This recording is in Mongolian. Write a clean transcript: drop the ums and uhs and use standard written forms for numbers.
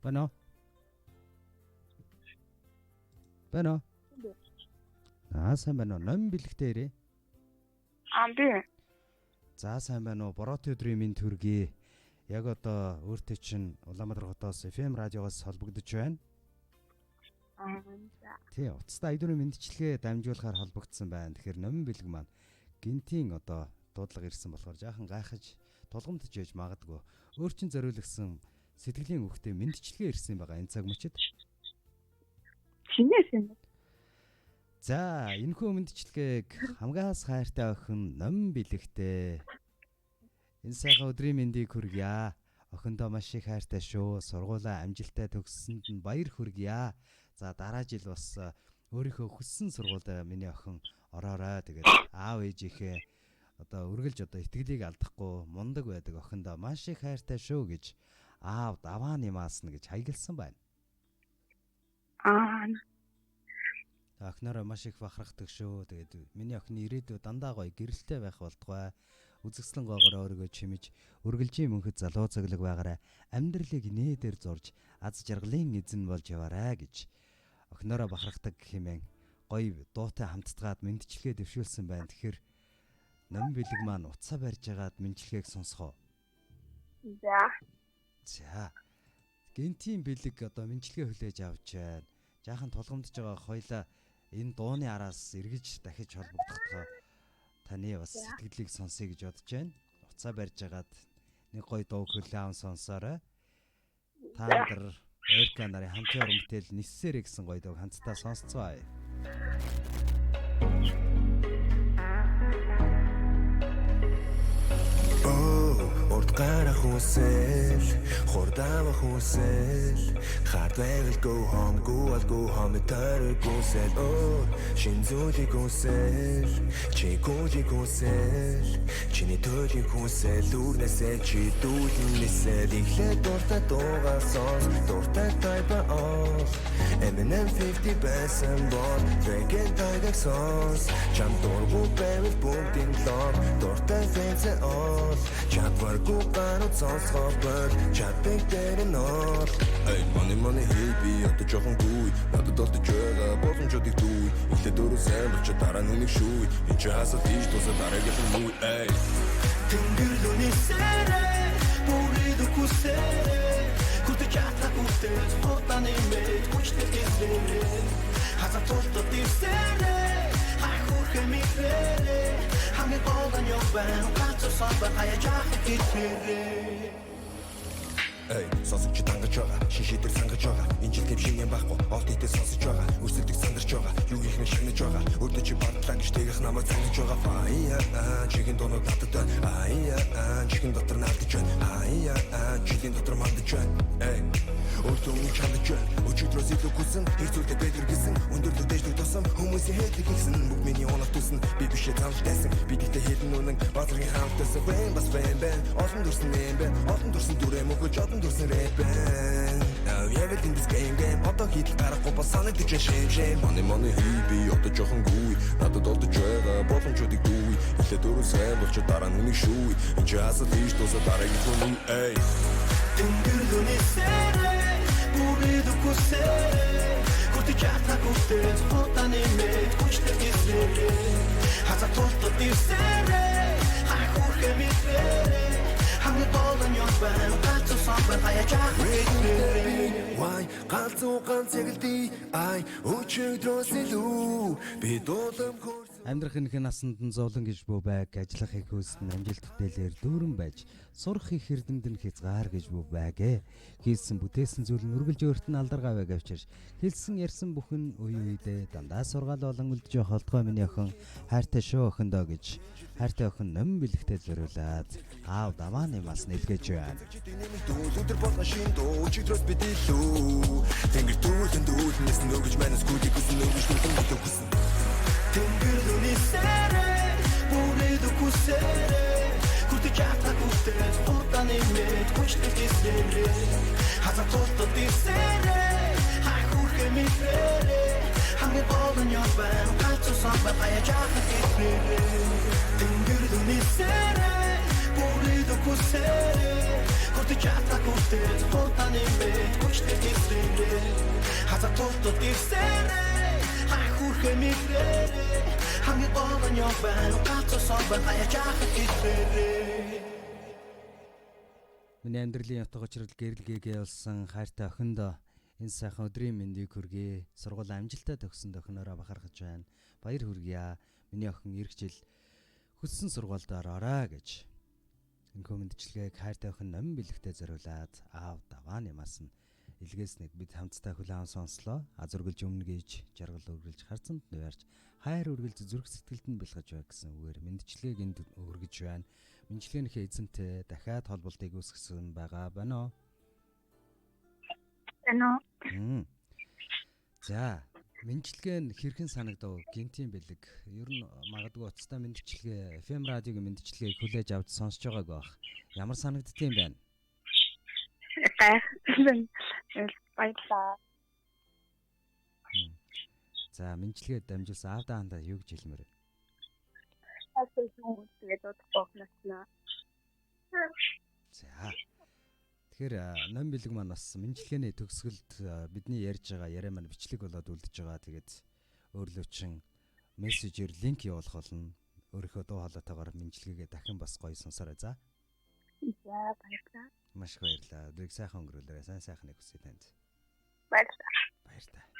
Байна уу? Байна уу? Сайн байна уу? Ном бэлэгтэй ирээ. Би. За сайн байна уу? Борооны өдрийн минь төргий. Яг одоо өөртөө чинь Улаанбаатар хотоос FM радиогоос холбогдож байна. Тий, утастай айдуурын мэдчилгээ дамжуулахаар холбогдсон байна. Тэгэхээр ном бэлэг маань гинтийн одоо дуудлага ирсэн болохоор жаахан гайхаж тулгамдж яж магадгүй. Өөр чин зориулсан сэтгэлийн үгтэй мэдчилгээ ирсэн байгаа энэ цаг мөчид. Чинээс юм. За, энэхүү мэдчилгээг хамгаас хайртай охин ном бэлэгтэй. Энэ сайхан өдрийн мэндийг хүргье. Охиндоо маш их хайртай шүү. Сургуулаа амжилттай төгссөнд нь баяр хүргье. За, дараа жил бас өөрийнхөө хүссэн сургуульд миний охин ороорой. Тэгээд аав ээжийнхээ одоо үргэлж одоо итгэлийг алдахгүй мундаг байдаг охиндоо маш их хайртай шүү гэж аав даваа нэмаасна гэж хаягалсан байна. Охинороо маш их бахархдаг шүү. Тэгээд миний охины ирээдүй дандаа гоё гэрэлтэй байх болтугай. Үзэсгэлэн гоогоор өөрийгөө чимэж үргэлжийн мөнхөд залуу цаглаг байгаарай. Амьдралыг нээдэр зурж аз жаргалын эзэн болж яваарай гэж охинороо бахархдаг хэмээн гоё дуутай хамтдгаад мэдчилгээ дэвшүүлсэн байна. Тэгэхээр ном бэлэг маань утсаа барьж агаад мэдчилгээг сонсгоо. За. Гинтийн бэлэг одоо мэдчилгээ хүлээж авч байна. Жаахан тулгамдж байгаа хоёлаа энэ дууны араас эргэж дахиж холбогдохдоо таны бас сэтгэлийг сонсъё гэж бодож байна. Уцаа барьж агаад нэг гоё дуу хүлээн сонсоорой. Та нар Эрка нарын хамтын урамтэл ниссэрэ гэсэн гоё дууг хамтдаа сонсцгоё. Гарах үсэл, хурдавах үсэл, hard will go home, go home, төр үсэл, шинзүүжиг үсэл, чи гүжиг үсэл, чиний төжиг үсэл, үрнэсээ чи дүүлнэсэл, ихлэ дуртай дуугаа сонс, дуртай тайба оff, Eminem 50 байсан бол, Drake тайдаг сонс, чам дургу байвал бүгдийн лог, дуртай фэнсэ оff, чапваргу Банут сонсгоогоор чатыг дэрэнор money hey би одоо жоохон гуй надад олдож байгаа боломжуудыг дүй ихлэ дөрөв сайн болч дараа нүг шүй энэ ч хасаад тийш тусаа дараагийн муу тэнгэр лүний сэрэ бүрийд үкүсэрэ күтэ чатла күтэ хотаны мэд хүчтэй гисэрэ хазаа толтод дисэрэ хахур хэмифэрэ хангэ голдан ёбан кацо саба хая жахи гисэрэ сонсож тангаж байгаа шишидэр сангаж байгаа энэ жил гэмшин байхгүй орд идэс сонсож байгаа өрсөлдөг сандарч байгаа юу их нь шинэж байгаа өрдөө чи бартлаа гэж тэгэх намайг цангаж байгаа фая чихэн донод надад чихэн дотор наадж байна чихэн дотор мандж байна Өлтөө чандж өчигдрөөс илүү хүсэн хэрцүүлдэ бэдэр гисэн өндөрлөг дэждэг тосом хүмүүсийн хэлдэг гисэн бүх миний оног тусан би бишээ цаамтайсан би дэхтэй хэлэн үнэн базаргийн хамтайсан бас бэн олон дурсан юм бэн олон дурсан дүрэ мөгөж олон дурсан рэп бэн яг л this game одоо хийх гарахгүй бас санагдаж шэм money хий би одоо жоохон гуй надад олдож байгаа боломжуудыг дүй ихлэ дөрөв сайн болч дараа нүг шүй энэ ч хасаад ийш тусаа дараагийн хүн тэнгэр лүний сэрэ бүрийд үкүсэрэ күтэ чатла күтэ хотаны мэд хүчтэй гисэрэ хазаа толтод дисэрэ хахур хэмифэрэ хангэ голдан ёбан кацо саба хая жахи Why галзуу ганц ягдий ай өчигдрөөс илүү би дуулам Амьдрах энх насанд нь зовлон гэж бүү байг ажиллах их хүсн амжилт бүтээлээр дүүрэн байж сурах их эрдэмтэн хязгаар гэж бүү байгэ хийсэн бүтээсэн зүйл нь үргэлж өөрт нь алдаргаа байг авчирч хэлсэн ярьсан бүхэн үе үедээ дандаа сургаал болон үлдэж явах холтгой миний охин хайртай шүү охиндоо гэж хайртай охин ном бэлэгтэй зориулаад аав даваа нэмаас нэлгэж байна. Өдөр болгон шин дуу өчигдрөөс бид илүү тэнгэр дүүлэн дүүлнэс нөгөж манас гүдэг хүсэн нөгөж дүүлэн хүсэн Тэнгэр лүний сэрэ бүрийд үкүсэрэ күтэ чатла күтэ хотаны мэд хүчтэй гисэрэ хазаа толтод дисэрэ хахур хэмифэрэ хангэ голдан ёбан кацо саба хая жахи гисэрэ Тэнгэр лүний сэрэ бүрийд үкүсэрэ күтэ чатла күтэ хотаны мэд хүчтэй газар тутууд ирсээрээ хай хүрхэ мэдрээрээ хамгийн гол нь яг байна гацсан байна хаяж ахах ихээр Миний амьдралын явтга учрал гэрэлгээгээ болсон хайртай охиндоо энэ сайхан өдрийн мэндийг хүргэе. Сургууль амжилттай төгсөнд охиноороо бахархаж байна. Баяр хүргье. Миний охин эх жил хүссэн сургуульд ороорой гэж. Энэхүү мэндчилгээг хайртай охин номин бэлэгтээ зориулаад аав даваа нямаас нь илгээснэг бид хамтдаа хүлээн сонслоо. Азургалж өмнө гэж жаргал үргэлж харцанд нуярч хайр үргэлж зүрх сэтгэлд нь бэлгэж бай гэсэн үгээр мэндчилгээг энд өргөж байна. Мэндчилгээнийхээ эзэнтэй дахиад холболтыг үүсгэсэн байгаа байна уу? За, мэндчилгээ нь хэрхэн санагдав? Гинтийн бэлэг. Ер нь магадгүй уцтай мэндчилгээ, FM радиогийн мэндчилгээг хүлээж авч сонсож байгааг байх. Ямар санагддığım байна? Баярлалаа. За, мэндчилгээд дамжуулсан аавдаандаа юу гэж хэлмээр вэ? Тэгээд удахгүй. За. Тэгэхээр ном бэлэг маань бас мэндчилгээний төгсгөлд бидний ярьж байгаа яриа маань бичлэг болоод үлдэж байгаа. Тэгээд өөрлөө чин мессежээр линк явуулах болно. Өөрийнхөө дуу хоолойтойгоор мэндчилгээгээ дахин бас гоё сонсоорой за. За баярлалаа. Маш их баярлалаа. Өдрийг сайхан өнгөрүүлээрэй. Сайн сайхныг хүсье танд. Баярлалаа. Баярлалаа.